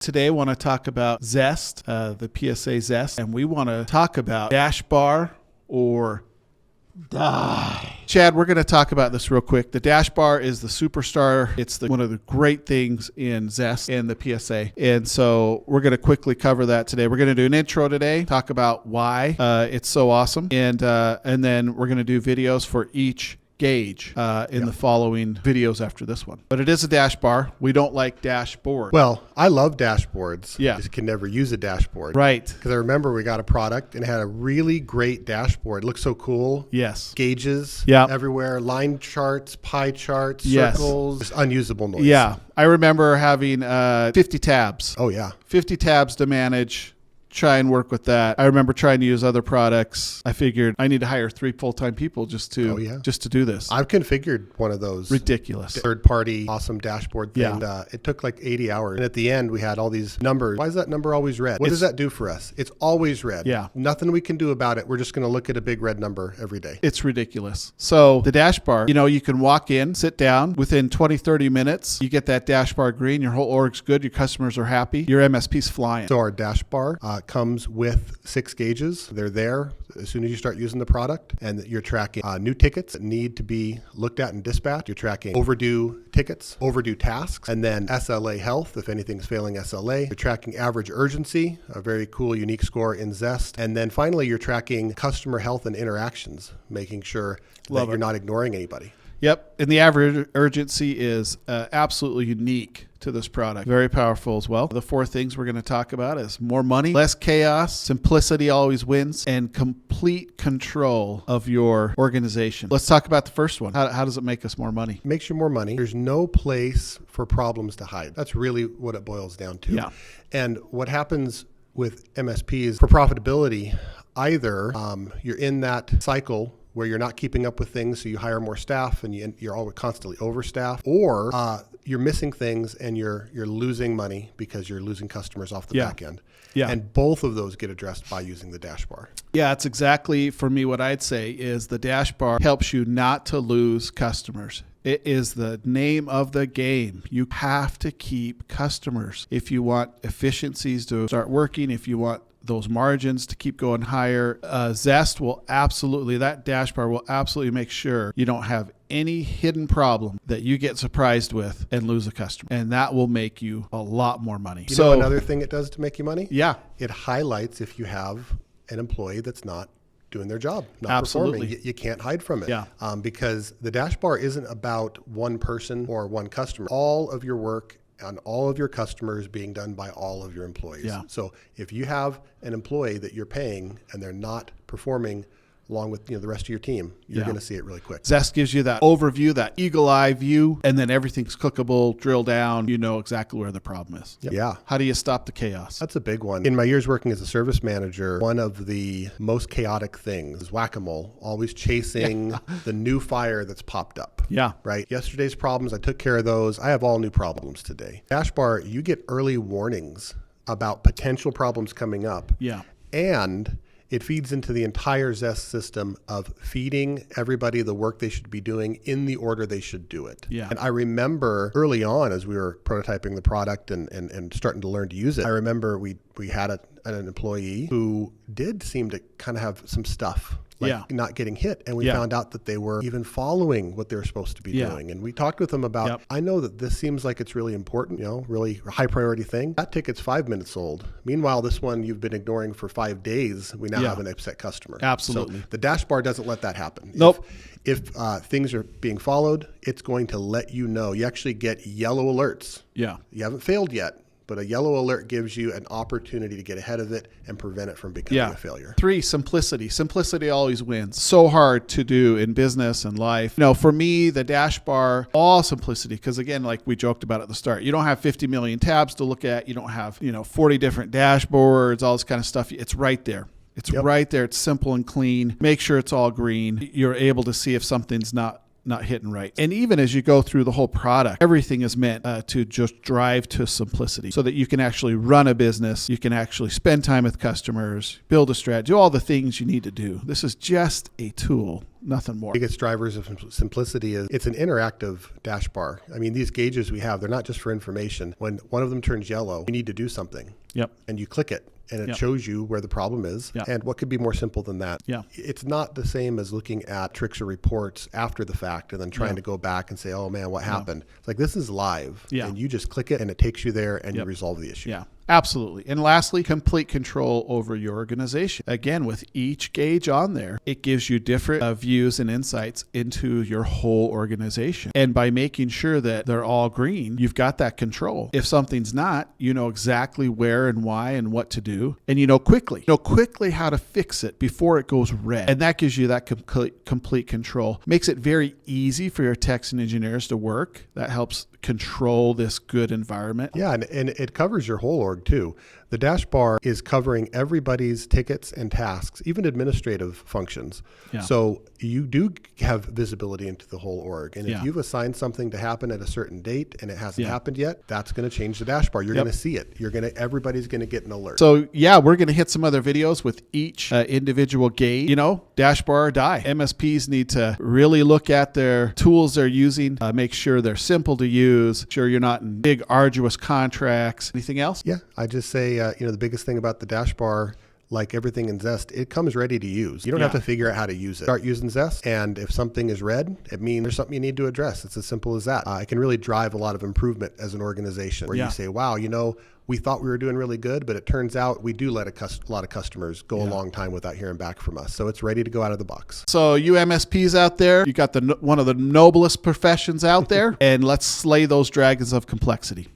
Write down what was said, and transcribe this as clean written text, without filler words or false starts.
Today I want to talk about Zest, the PSA Zest, and we want to talk about Dashbar or die. Chad, we're going to talk about this real quick. The Dashbar is the superstar. It's one of the great things in Zest and the PSA. And so we're going to quickly cover that today. We're going to do an intro today, talk about why it's so awesome. And then we're going to do videos for each gauge in the following videos after this one. But it is a Dashbar. We don't like dashboard. Well, I love dashboards. Yeah. You can never use a dashboard. Right. Because I remember we got a product and it had a really great dashboard. It looked so cool. Yes. Gauges everywhere, line charts, pie charts, circles. Just unusable noise. Yeah. I remember having 50 tabs. Oh, yeah. 50 tabs to manage. Try and work with that. I remember trying to use other products. I figured I need to hire 3 full-time people just to do this. I've configured one of those. Ridiculous. Third-party awesome dashboard thing. Yeah. It took like 80 hours. And at the end, we had all these numbers. Why is that number always red? What does that do for us? It's always red. Yeah. Nothing we can do about it. We're just going to look at a big red number every day. It's ridiculous. So the Dashbar, you can walk in, sit down. Within 20, 30 minutes, you get that Dashbar green. Your whole org's good. Your customers are happy. Your MSP's flying. So our Dashbar comes with 6 gauges. They're there as soon as you start using the product, and you're tracking new tickets that need to be looked at and dispatched. You're tracking overdue tickets, overdue tasks, and then SLA health if anything's failing SLA. You're tracking average urgency, a very cool, unique score in Zest. And then finally, you're tracking customer health and interactions, making sure that you're not ignoring anybody. Yep. And the average urgency is absolutely unique to this product. Very powerful as well. The 4 things we're going to talk about is more money, less chaos, simplicity always wins, and complete control of your organization. Let's talk about the first one. How does it make us more money? It makes you more money. There's no place for problems to hide. That's really what it boils down to. Yeah. And what happens with MSPs for profitability, either you're in that cycle where you're not keeping up with things, so you hire more staff and you're always constantly overstaffed, or you're missing things and you're losing money because you're losing customers off the back end. Yeah. And both of those get addressed by using the Dashbar. Yeah, that's exactly, for me, what I'd say is the Dashbar helps you not to lose customers. It is the name of the game. You have to keep customers. If you want efficiencies to start working, if you want those margins to keep going higher, Zest will absolutely, that Dashbar will absolutely make sure you don't have any hidden problem that you get surprised with and lose a customer. And that will make you a lot more money. You know another thing it does to make you money? Yeah. It highlights if you have an employee that's not doing their job, not absolutely performing. You can't hide from it. Yeah. Because the Dashbar isn't about one person or one customer. All of your work on all of your customers being done by all of your employees. Yeah. So if you have an employee that you're paying and they're not performing along with the rest of your team, you're going to see it really quick. Zest gives you that overview, that eagle eye view, and then everything's clickable, drill down, you know exactly where the problem is. Yep. Yeah. How do you stop the chaos? That's a big one. In my years working as a service manager, one of the most chaotic things is Wack-a-mole, always chasing the new fire that's popped up. Yeah. Right? Yesterday's problems, I took care of those. I have all new problems today. Dashbar, you get early warnings about potential problems coming up. Yeah. And it feeds into the entire Zest system of feeding everybody the work they should be doing in the order they should do it. Yeah. And I remember early on as we were prototyping the product and starting to learn to use it, I remember we had an employee who did seem to kind of have some stuff. Not getting hit. And we found out that they were even following what they were supposed to be doing. And we talked with them about, I know that this seems like it's really important, really a high priority thing. That ticket's 5 minutes old. Meanwhile, this one you've been ignoring for 5 days, we now have an upset customer. Absolutely. So the Dashbar doesn't let that happen. Nope. If things are being followed, it's going to let you know. You actually get yellow alerts. Yeah. You haven't failed yet, but a yellow alert gives you an opportunity to get ahead of it and prevent it from becoming a failure. 3, simplicity. Simplicity always wins. So hard to do in business and life. For me, the Dashbar, all simplicity, because again, like we joked about at the start, you don't have 50 million tabs to look at. You don't have, 40 different dashboards, all this kind of stuff. It's right there. It's right there. It's simple and clean. Make sure it's all green. You're able to see if something's not hitting right. And even as you go through the whole product, everything is meant to just drive to simplicity so that you can actually run a business. You can actually spend time with customers, build a strategy, do all the things you need to do. This is just a tool Nothing more. Biggest drivers of simplicity is it's an interactive dash bar. I mean, these gauges we have, they're not just for information. When one of them turns yellow, you need to do something. Yep. And you click it. And it shows you where the problem is. Yeah. And what could be more simple than that? Yeah. It's not the same as looking at tricks or reports after the fact and then trying to go back and say, oh man, what happened? It's like, this is live. Yeah. And you just click it and it takes you there and you resolve the issue. Yeah. Absolutely. And lastly, complete control over your organization. Again, with each gauge on there, it gives you different views and insights into your whole organization. And by making sure that they're all green, you've got that control. If something's not, you know exactly where and why and what to do. And you know quickly how to fix it before it goes red. And that gives you that complete control. Makes it very easy for your techs and engineers to work. That helps control this good environment. Yeah, and it covers your whole org too. The dash bar is covering everybody's tickets and tasks, even administrative functions. Yeah. So you do have visibility into the whole org. And if you've assigned something to happen at a certain date and it hasn't happened yet, that's going to change the dash bar. You're going to see it. Everybody's going to get an alert. So yeah, we're going to hit some other videos with each individual gauge. You know, dash bar or die. MSPs need to really look at their tools they're using, make sure they're simple to use, sure you're not in big arduous contracts. Anything else? Yeah, I just say, the biggest thing about the dash bar, like everything in Zest, it comes ready to use. You don't have to figure out how to use it. Start using Zest, and if something is red, it means there's something you need to address. It's as simple as that. It can really drive a lot of improvement as an organization where you say, wow, we thought we were doing really good, but it turns out we do let a lot of customers go a long time without hearing back from us. So it's ready to go out of the box. So you MSPs out there, you got one of the noblest professions out there, and let's slay those dragons of complexity.